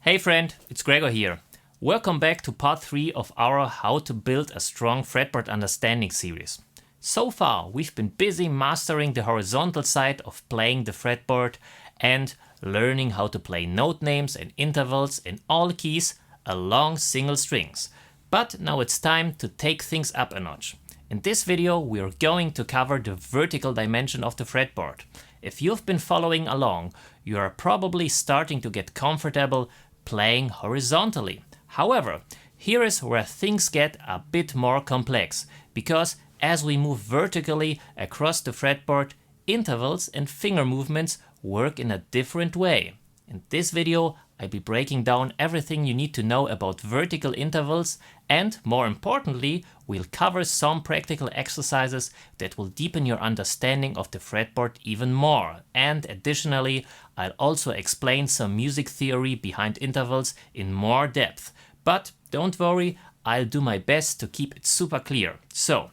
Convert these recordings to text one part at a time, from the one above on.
Hey friend, it's Gregor here. Welcome back to part 3 of our How to Build a Strong Fretboard Understanding series. So far, we've been busy mastering the horizontal side of playing the fretboard and learning how to play note names and intervals in all keys along single strings. But now it's time to take things up a notch. In this video, we're going to cover the vertical dimension of the fretboard. If you've been following along, you are probably starting to get comfortable playing horizontally. However, here is where things get a bit more complex, because as we move vertically across the fretboard, intervals and finger movements work in a different way. In this video, I'll be breaking down everything you need to know about vertical intervals, and more importantly, we'll cover some practical exercises that will deepen your understanding of the fretboard even more. And additionally, I'll also explain some music theory behind intervals in more depth. But don't worry, I'll do my best to keep it super clear. So,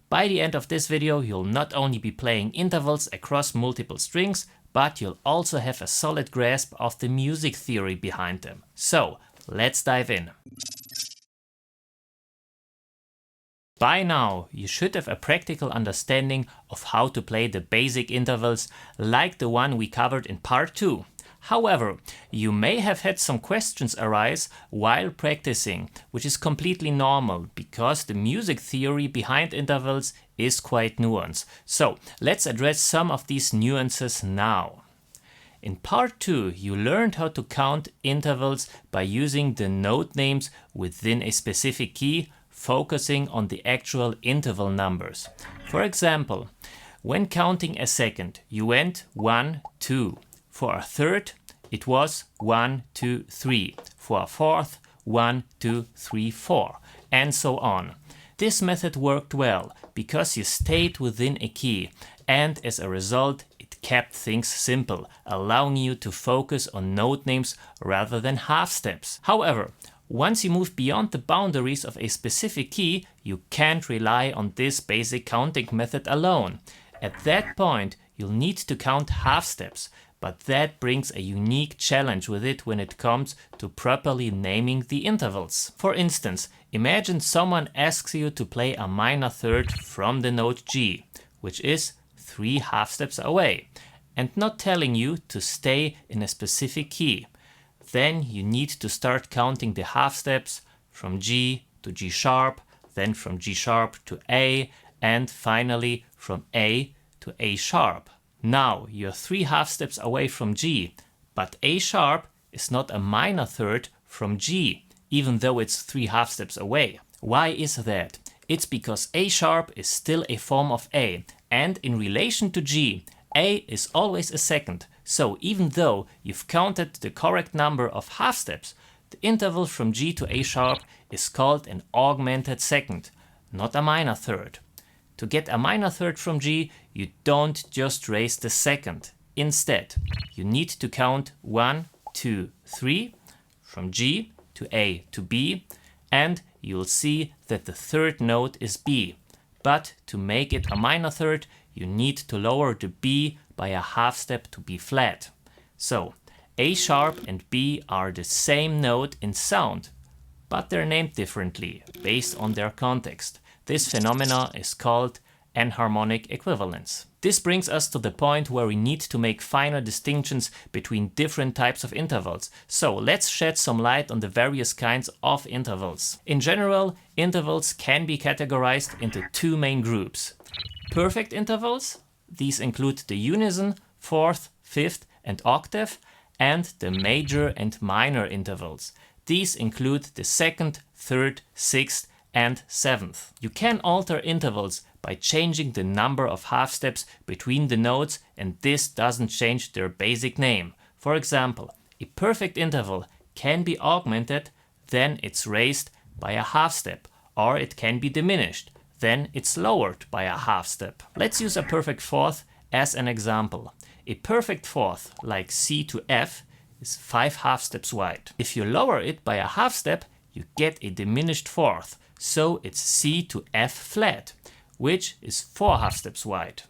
by the end of this video, you'll not only be playing intervals across multiple strings, but you'll also have a solid grasp of the music theory behind them. So, let's dive in. By now, you should have a practical understanding of how to play the basic intervals like the one we covered in part 2. However, you may have had some questions arise while practicing, which is completely normal because the music theory behind intervals is quite nuanced. So let's address some of these nuances now. In part 2, you learned how to count intervals by using the note names within a specific key, focusing on the actual interval numbers. For example, when counting a second, you went 1, 2. For a third, it was 1, 2, 3. For a fourth, 1, 2, 3, 4, and so on. This method worked well because you stayed within a key, and as a result, it kept things simple, allowing you to focus on note names rather than half steps. However, once you move beyond the boundaries of a specific key, you can't rely on this basic counting method alone. At that point, you'll need to count half steps. But that brings a unique challenge with it when it comes to properly naming the intervals. For instance, imagine someone asks you to play a minor third from the note G, which is 3 half steps away, and not telling you to stay in a specific key. Then you need to start counting the half steps from G to G sharp, then from G sharp to A, and finally from A to A sharp. Now you're 3 half steps away from G, but A sharp is not a minor third from G, even though it's 3 half steps away. Why is that? It's because A sharp is still a form of A, and in relation to G, A is always a second. So even though you've counted the correct number of half steps, the interval from G to A sharp is called an augmented second, not a minor third. To get a minor third from G, you don't just raise the second. Instead, you need to count 1, 2, 3 from G to A to B, and you'll see that the third note is B. But to make it a minor third, you need to lower the B by a half step to B flat. So, A sharp and B are the same note in sound, but they're named differently based on their context. This phenomena is called enharmonic equivalence. This brings us to the point where we need to make finer distinctions between different types of intervals. So let's shed some light on the various kinds of intervals. In general, intervals can be categorized into 2 main groups. Perfect intervals, these include the unison, fourth, fifth, and octave, and the major and minor intervals. These include the second, third, sixth, and seventh. You can alter intervals by changing the number of half steps between the notes, and this doesn't change their basic name. For example, a perfect interval can be augmented, then it's raised by a half step, or it can be diminished, then it's lowered by a half step. Let's use a perfect fourth as an example. A perfect fourth, like C to F, is 5 half steps wide. If you lower it by a half step, you get a diminished fourth, so it's C to F flat, which is 4 half steps wide.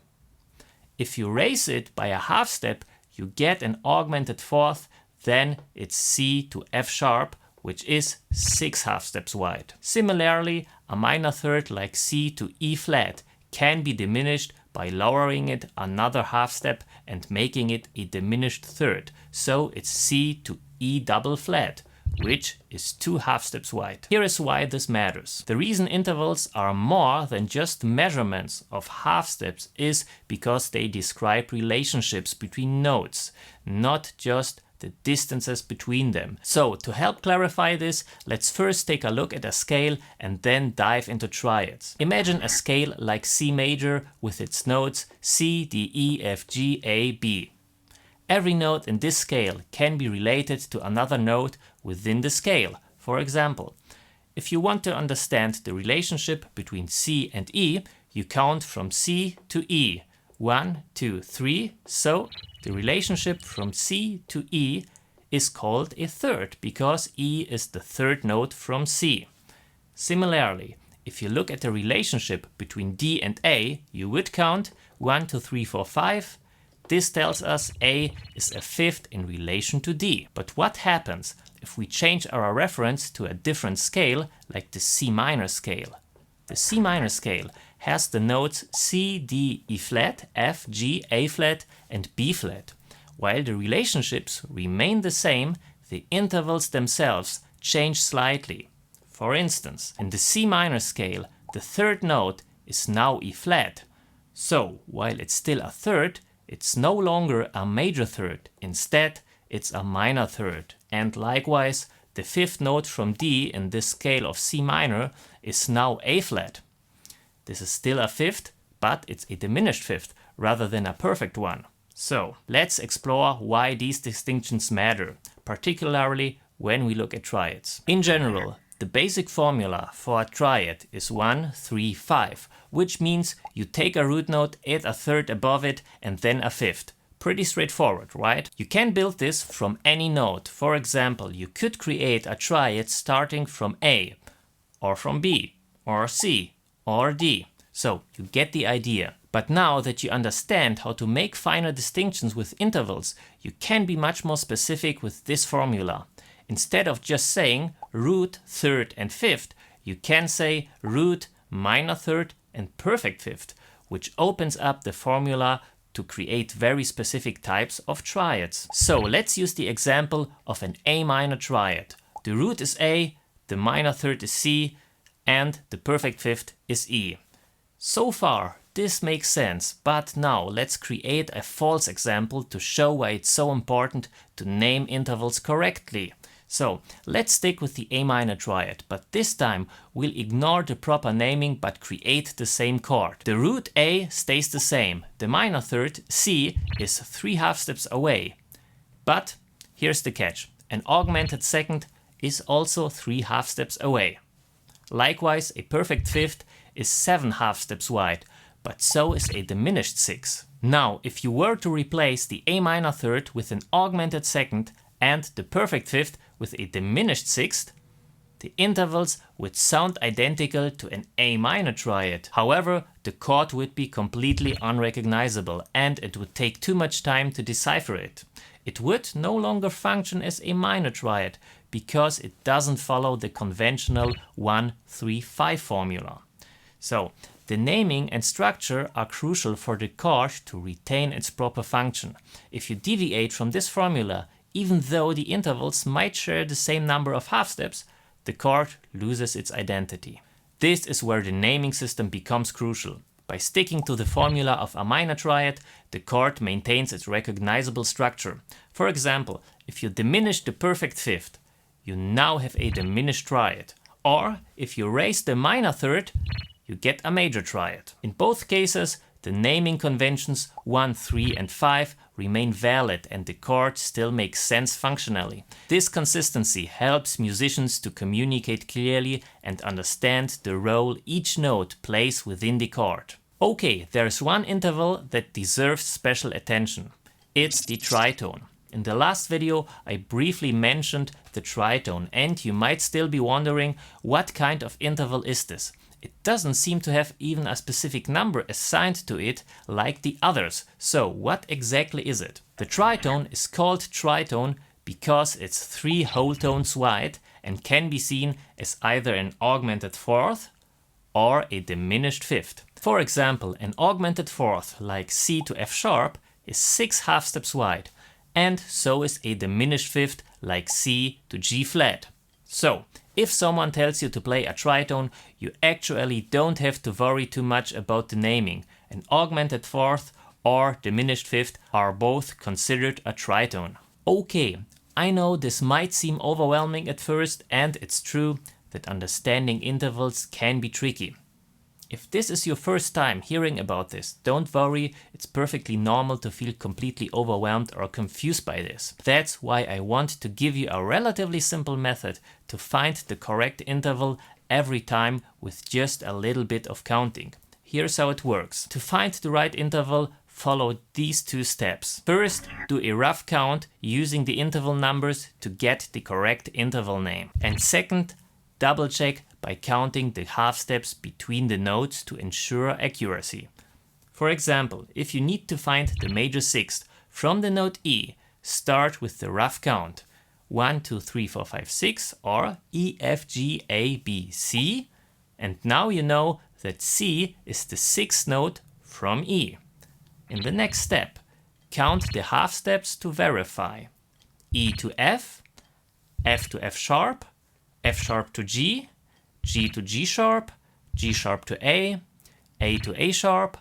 If you raise it by a half step, you get an augmented fourth then it's C to F sharp, which is 6 half steps wide. Similarly, a minor third like C to E flat can be diminished by lowering it another half step and making it a diminished third. So it's C to E double flat, which is 2 half steps wide. Here is why this matters. The reason intervals are more than just measurements of half steps is because they describe relationships between notes, not just the distances between them. So to help clarify this, let's first take a look at a scale and then dive into triads. Imagine a scale like C major with its notes C, D, E, F, G, A, B. Every note in this scale can be related to another note within the scale. For example, if you want to understand the relationship between C and E, you count from C to E. 1, 2, 3. So the relationship from C to E is called a third because E is the third note from C. Similarly, if you look at the relationship between D and A, you would count 1, 2, 3, 4, 5. This tells us A is a fifth in relation to D. But what happens if we change our reference to a different scale, like the C minor scale? The C minor scale has the notes C, D, E flat, F, G, A flat, and B flat. While the relationships remain the same, the intervals themselves change slightly. For instance, in the C minor scale, the third note is now E flat. So, while it's still a third, it's no longer a major third. Instead, it's a minor third. And likewise, the fifth note from D in this scale of C minor is now A flat. This is still a fifth, but it's a diminished fifth rather than a perfect one. So, let's explore why these distinctions matter, particularly when we look at triads. In general, the basic formula for a triad is 1, 3, 5, which means you take a root note, add a third above it, and then a fifth. Pretty straightforward, right? You can build this from any note. For example, you could create a triad starting from A, or from B, or C, or D. So, you get the idea. But now that you understand how to make finer distinctions with intervals, you can be much more specific with this formula. Instead of just saying root, third, and fifth, you can say root, minor third, and perfect fifth, which opens up the formula to create very specific types of triads. So let's use the example of an A minor triad. The root is A, the minor third is C, and the perfect fifth is E. So far, this makes sense, but now let's create a false example to show why it's so important to name intervals correctly. So let's stick with the A minor triad, but this time we'll ignore the proper naming but create the same chord. The root A stays the same. The minor third, C, is 3 half steps away. But here's the catch. An augmented second is also 3 half steps away. Likewise, a perfect fifth is 7 half steps wide, but so is a diminished 6. Now, if you were to replace the A minor third with an augmented second and the perfect fifth with a diminished sixth, the intervals would sound identical to an A minor triad. However, the chord would be completely unrecognizable and it would take too much time to decipher it. It would no longer function as a minor triad because it doesn't follow the conventional 1-3-5 formula. So, the naming and structure are crucial for the chord to retain its proper function. If you deviate from this formula, even though the intervals might share the same number of half steps, the chord loses its identity. This is where the naming system becomes crucial. By sticking to the formula of a minor triad, the chord maintains its recognizable structure. For example, if you diminish the perfect fifth, you now have a diminished triad. Or if you raise the minor third, you get a major triad. In both cases, the naming conventions 1, 3, and 5 remain valid and the chord still makes sense functionally. This consistency helps musicians to communicate clearly and understand the role each note plays within the chord. Okay, there's one interval that deserves special attention. It's the tritone. In the last video, I briefly mentioned the tritone, and you might still be wondering what kind of interval is this? It doesn't seem to have even a specific number assigned to it like the others. So what exactly is it? The tritone is called tritone because it's 3 whole tones wide and can be seen as either an augmented fourth or a diminished fifth. For example, an augmented fourth like C to F sharp is 6 half steps wide, and so is a diminished fifth like C to G flat. So, if someone tells you to play a tritone, you actually don't have to worry too much about the naming. An augmented fourth or diminished fifth are both considered a tritone. Okay, I know this might seem overwhelming at first, and it's true that understanding intervals can be tricky. If this is your first time hearing about this, don't worry, it's perfectly normal to feel completely overwhelmed or confused by this. That's why I want to give you a relatively simple method to find the correct interval every time with just a little bit of counting. Here's how it works. To find the right interval, follow these 2 steps. First, do a rough count using the interval numbers to get the correct interval name. And second, double check by counting the half steps between the notes to ensure accuracy. For example, if you need to find the major sixth from the note E, start with the rough count 1, 2, 3, 4, 5, 6 or E, F, G, A, B, C, and now you know that C is the 6th note from E. In the next step, count the half steps to verify. E to F, F to F sharp, F sharp to G, G to G sharp to A to A sharp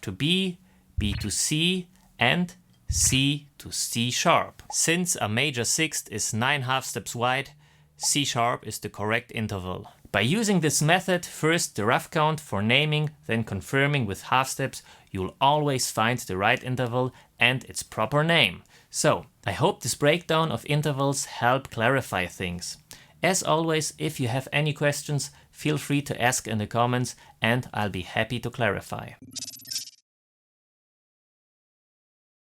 to B, B to C, and C to C sharp. Since a major sixth is 9 half steps wide, C sharp is the correct interval. By using this method, first the rough count for naming, then confirming with half steps, you'll always find the right interval and its proper name. So, I hope this breakdown of intervals helped clarify things. As always, if you have any questions, feel free to ask in the comments and I'll be happy to clarify.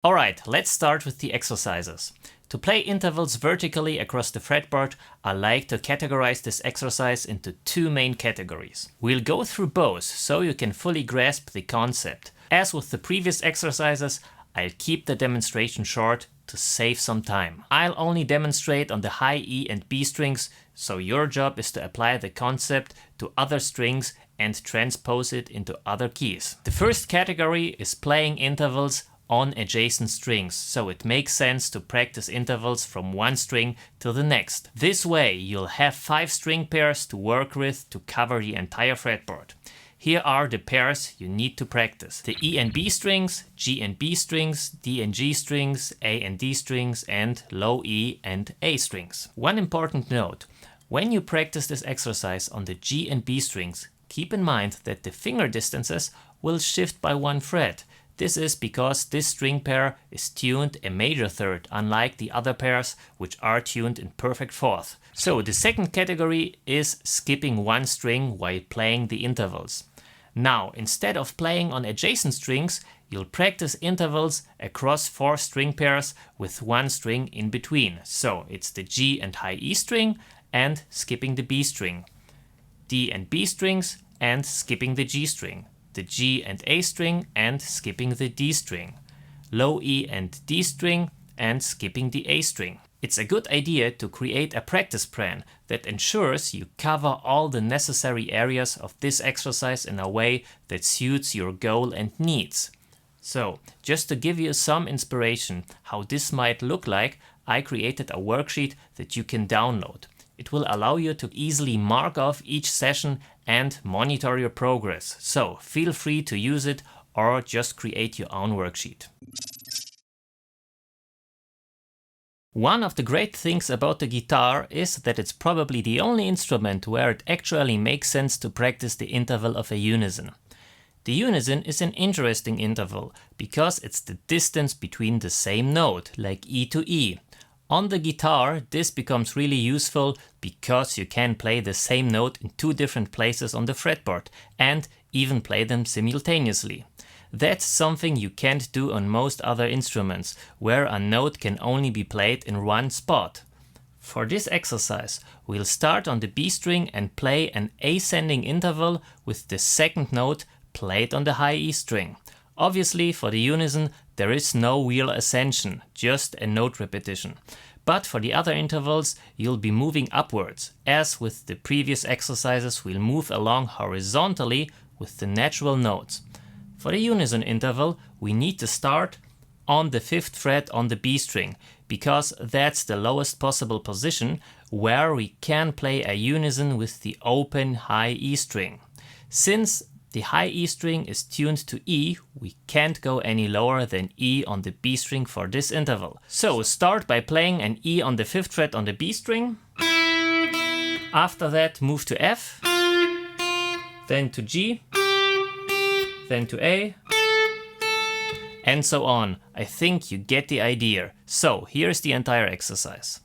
Alright, let's start with the exercises. To play intervals vertically across the fretboard, I like to categorize this exercise into 2 main categories. We'll go through both so you can fully grasp the concept. As with the previous exercises, I'll keep the demonstration short to save some time. I'll only demonstrate on the high E and B strings, so your job is to apply the concept to other strings and transpose it into other keys. The first category is playing intervals on adjacent strings, so it makes sense to practice intervals from one string to the next. This way you'll have 5 string pairs to work with to cover the entire fretboard. Here are the pairs you need to practice: the E and B strings, G and B strings, D and G strings, A and D strings, and low E and A strings. One important note: when you practice this exercise on the G and B strings, keep in mind that the finger distances will shift by 1 fret. This is because this string pair is tuned a major third, unlike the other pairs which are tuned in perfect fourth. So the second category is skipping 1 string while playing the intervals. Now, instead of playing on adjacent strings, you'll practice intervals across 4 string pairs with 1 string in between. So it's the G and high E string and skipping the B string, D and B strings and skipping the G string, the G and A string and skipping the D string, low E and D string and skipping the A string. It's a good idea to create a practice plan that ensures you cover all the necessary areas of this exercise in a way that suits your goal and needs. So, just to give you some inspiration how this might look like, I created a worksheet that you can download. It will allow you to easily mark off each session and monitor your progress. So, feel free to use it or just create your own worksheet. One of the great things about the guitar is that it's probably the only instrument where it actually makes sense to practice the interval of a unison. The unison is an interesting interval because it's the distance between the same note, like E to E. On the guitar, this becomes really useful because you can play the same note in 2 different places on the fretboard and even play them simultaneously. That's something you can't do on most other instruments, where a note can only be played in 1 spot. For this exercise, we'll start on the B string and play an ascending interval with the 2nd note played on the high E string. Obviously, for the unison, there is no real ascension, just a note repetition. but for the other intervals you'll be moving upwards. As with the previous exercises, we'll move along horizontally with the natural notes. For the unison interval, we need to start on the 5th fret on the B string, because that's the lowest possible position where we can play a unison with the open high E string. Since the high E string is tuned to E, we can't go any lower than E on the B string for this interval. So start by playing an E on the 5th fret on the B string. After that, move to F, then to G, then to A, and so on. I think you get the idea. So here's the entire exercise.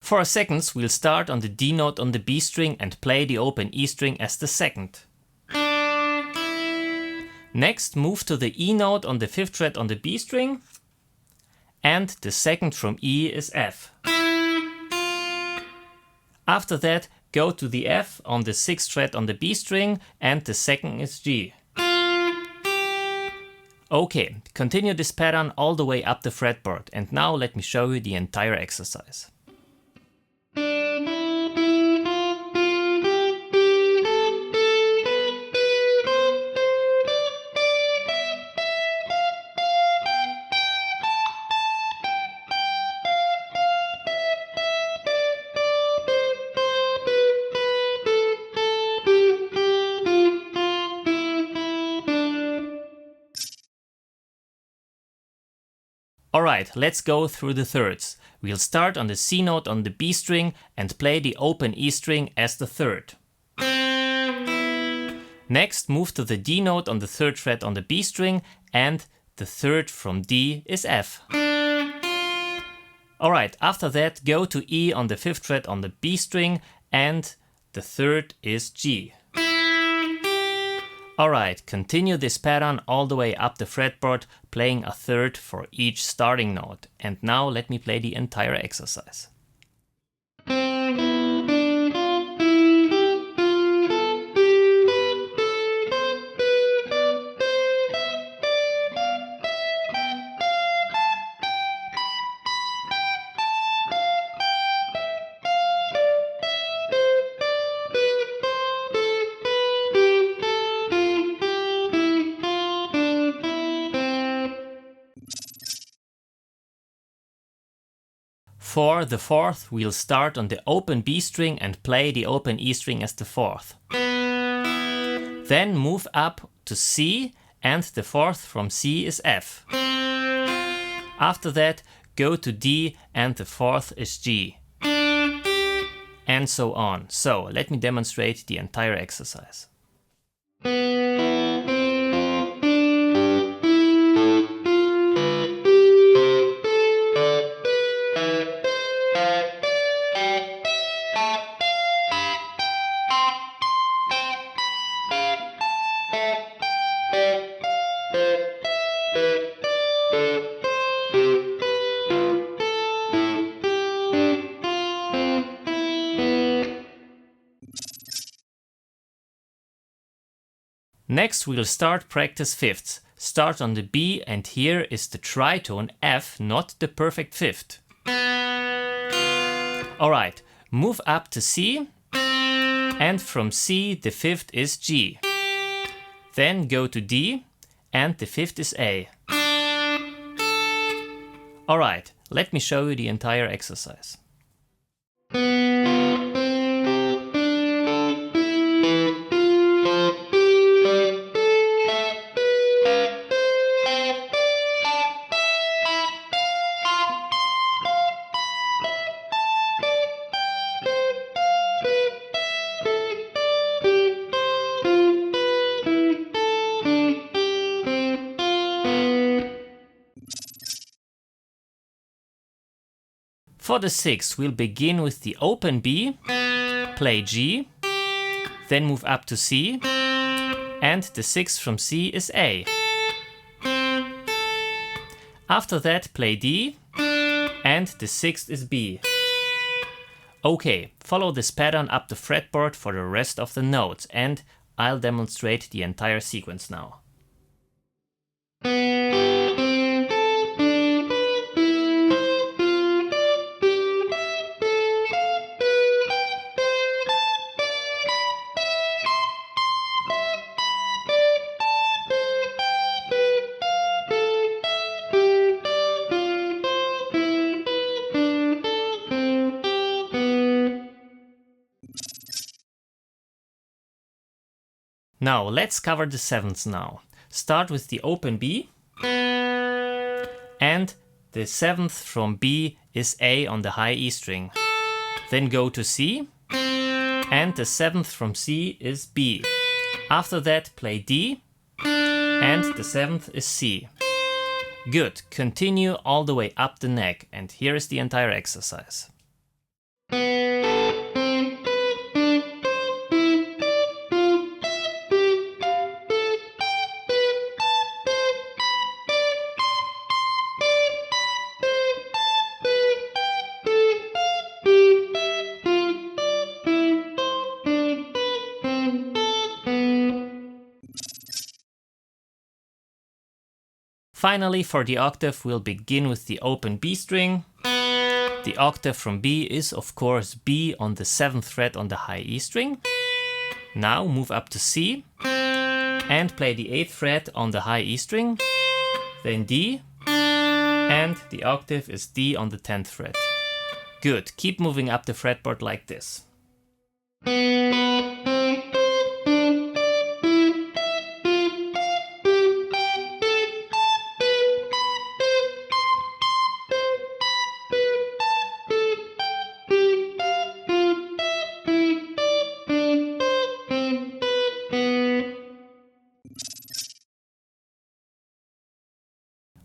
For seconds, we'll start on the D note on the B string and play the open E string as the second. Next, move to the E note on the 5th fret on the B string, and the second from E is F. After that, go to the F on the 6th fret on the B string, and the second is G. Okay, continue this pattern all the way up the fretboard, and now let me show you the entire exercise. Alright, let's go through the thirds. We'll start on the C note on the B string and play the open E string as the third. Next, move to the D note on the 3rd fret on the B string, and the third from D is F. Alright, after that, go to E on the 5th fret on the B string, and the third is G. Alright, continue this pattern all the way up the fretboard, playing a third for each starting note. And now let me play the entire exercise. For the 4th, we'll start on the open B string and play the open E string as the 4th. Then move up to C, and the 4th from C is F. After that, go to D, and the 4th is G. And so on. So let me demonstrate the entire exercise. Next, we'll start practice fifths. Start on the B, and here is the tritone F, not the perfect fifth. Alright, move up to C, and from C the 5th is G. Then go to D, and the 5th is A. Alright, let me show you the entire exercise. For the 6th, we'll begin with the open B, play G, then move up to C, and the 6th from C is A. After that, play D, and the 6th is B. Okay, follow this pattern up the fretboard for the rest of the notes, and I'll demonstrate the entire sequence now. Now let's cover the 7ths now. Start with the open B, and the 7th from B is A on the high E string. Then go to C, and the 7th from C is B. After that, play D, and the 7th is C. Good, continue all the way up the neck, and here is the entire exercise. Finally, for the octave, we'll begin with the open B string. The octave from B is, of course, B on the 7th fret on the high E string. Now move up to C and play the 8th fret on the high E string, then D, and the octave is D on the 10th fret. Good, keep moving up the fretboard like this.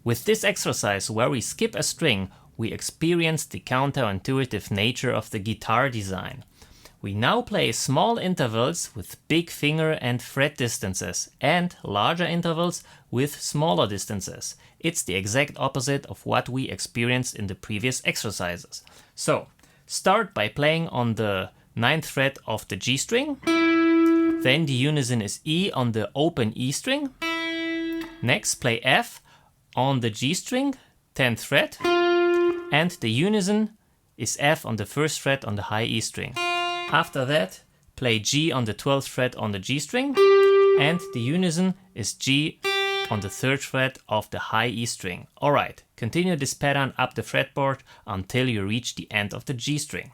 With this exercise, where we skip a string, we experience the counterintuitive nature of the guitar design. We now play small intervals with big finger and fret distances, and larger intervals with smaller distances. It's the exact opposite of what we experienced in the previous exercises. So, start by playing on the 9th fret of the G string, then the unison is E on the open E string. Next, play F on the G string, 10th fret, and the unison is F on the 1st fret on the high E string. After that, play G on the 12th fret on the G string, and the unison is G on the 3rd fret of the high E string. Alright, continue this pattern up the fretboard until you reach the end of the G string.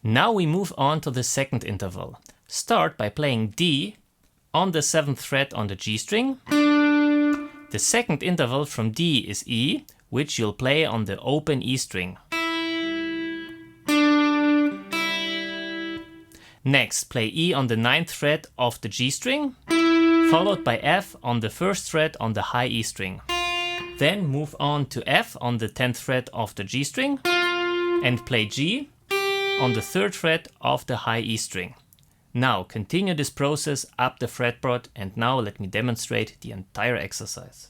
Now we move on to the 2nd interval. Start by playing D on the 7th fret on the G string. The 2nd interval from D is E, which you'll play on the open E string. Next, play E on the 9th fret of the G string, followed by F on the 1st fret on the high E string. Then move on to F on the 10th fret of the G string, and play G on the 3rd fret of the high E string. Now continue this process up the fretboard, and now let me demonstrate the entire exercise.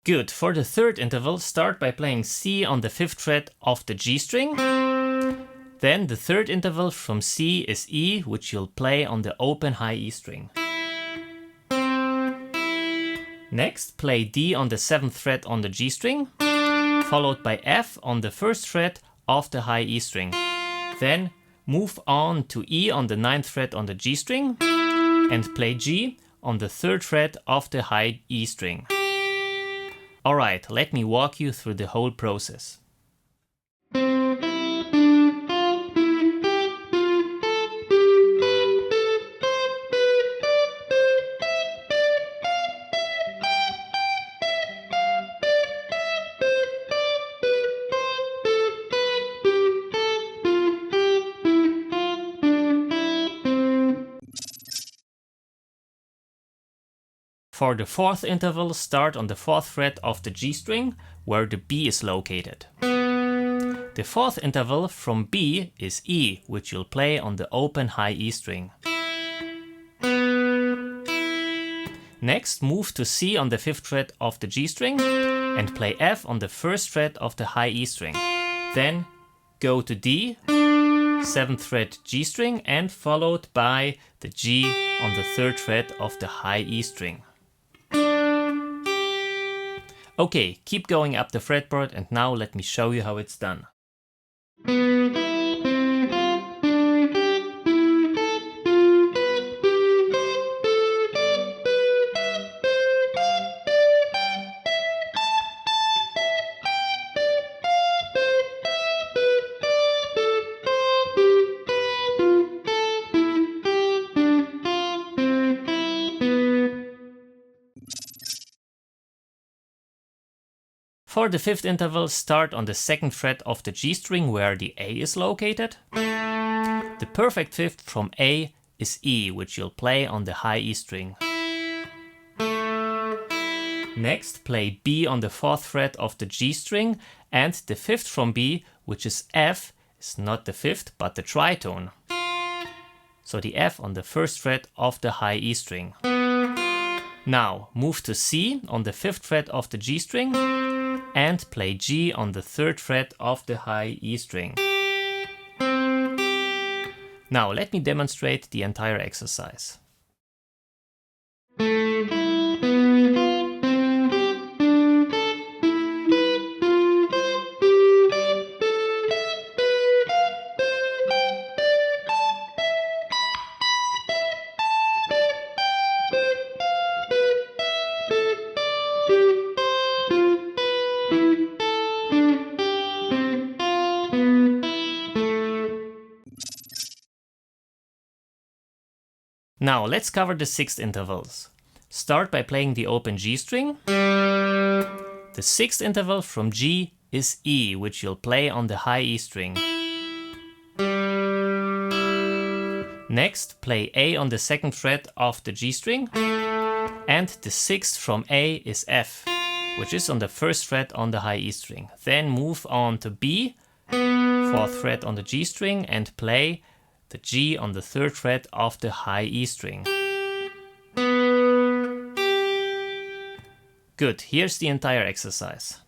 Good, for the 3rd interval, start by playing C on the 5th fret of the G string. Then the 3rd interval from C is E, which you'll play on the open high E string. Next, play D on the 7th fret on the G string, followed by F on the 1st fret of the high E string. Then move on to E on the 9th fret on the G string, and play G on the 3rd fret of the high E string. Alright, let me walk you through the whole process. For the 4th interval, start on the 4th fret of the G string, where the B is located. The 4th interval from B is E, which you'll play on the open high E string. Next, move to C on the 5th fret of the G string and play F on the 1st fret of the high E string. Then go to D, 7th fret G string, and followed by the G on the 3rd fret of the high E string. Okay, keep going up the fretboard, and now let me show you how it's done. For the 5th interval, start on the 2nd fret of the G string where the A is located. The perfect 5th from A is E, which you'll play on the high E string. Next, play B on the 4th fret of the G string, and the 5th from B, which is F, is not the 5th but the tritone. So the F on the 1st fret of the high E string. Now move to C on the 5th fret of the G string and play G on the 3rd fret of the high E string. Now let me demonstrate the entire exercise. Now let's cover the 6th intervals. Start by playing the open G string. The 6th interval from G is E, which you'll play on the high E string. Next, play A on the 2nd fret of the G string, and the 6th from A is F, which is on the 1st fret on the high E string. Then move on to B, 4th fret on the G string, and play the G on the 3rd fret of the high E string. Good, here's the entire exercise.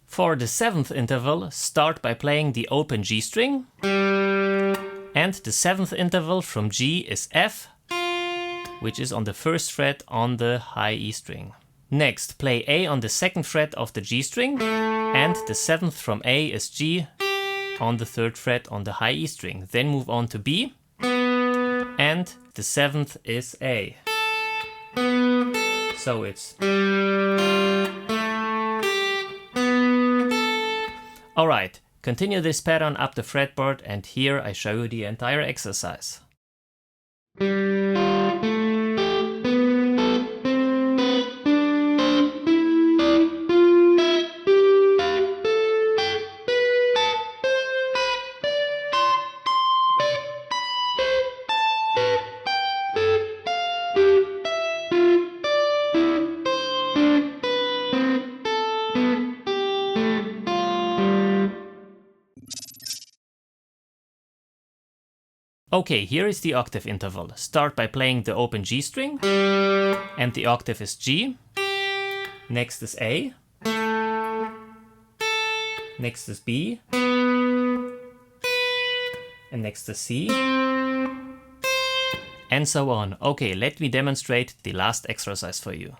For the 7th interval, start by playing the open G string, and the 7th interval from G is F, which is on the 1st fret on the high E string. Next, play A on the 2nd fret of the G string, and the 7th from A is G on the 3rd fret on the high E string. Then move on to B, and the 7th is A. So it's... Alright, continue this pattern up the fretboard, and here I show you the entire exercise. Okay, here is the octave interval. Start by playing the open G string, and the octave is G. Next is A. Next is B. And next is C. And so on. Okay, let me demonstrate the last exercise for you.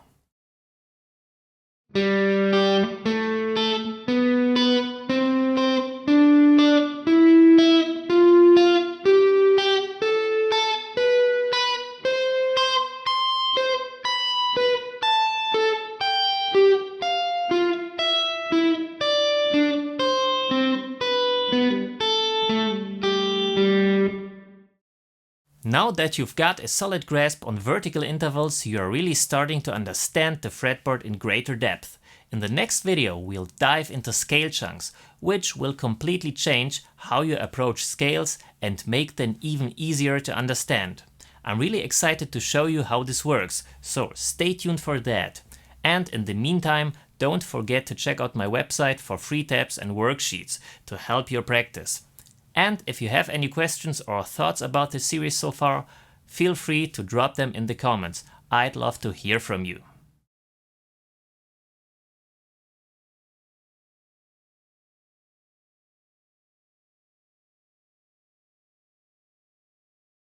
Now that you've got a solid grasp on vertical intervals, you are really starting to understand the fretboard in greater depth. In the next video, we'll dive into scale chunks, which will completely change how you approach scales and make them even easier to understand. I'm really excited to show you how this works, so stay tuned for that. And in the meantime, don't forget to check out my website for free tabs and worksheets to help your practice. And if you have any questions or thoughts about this series so far, feel free to drop them in the comments. I'd love to hear from you.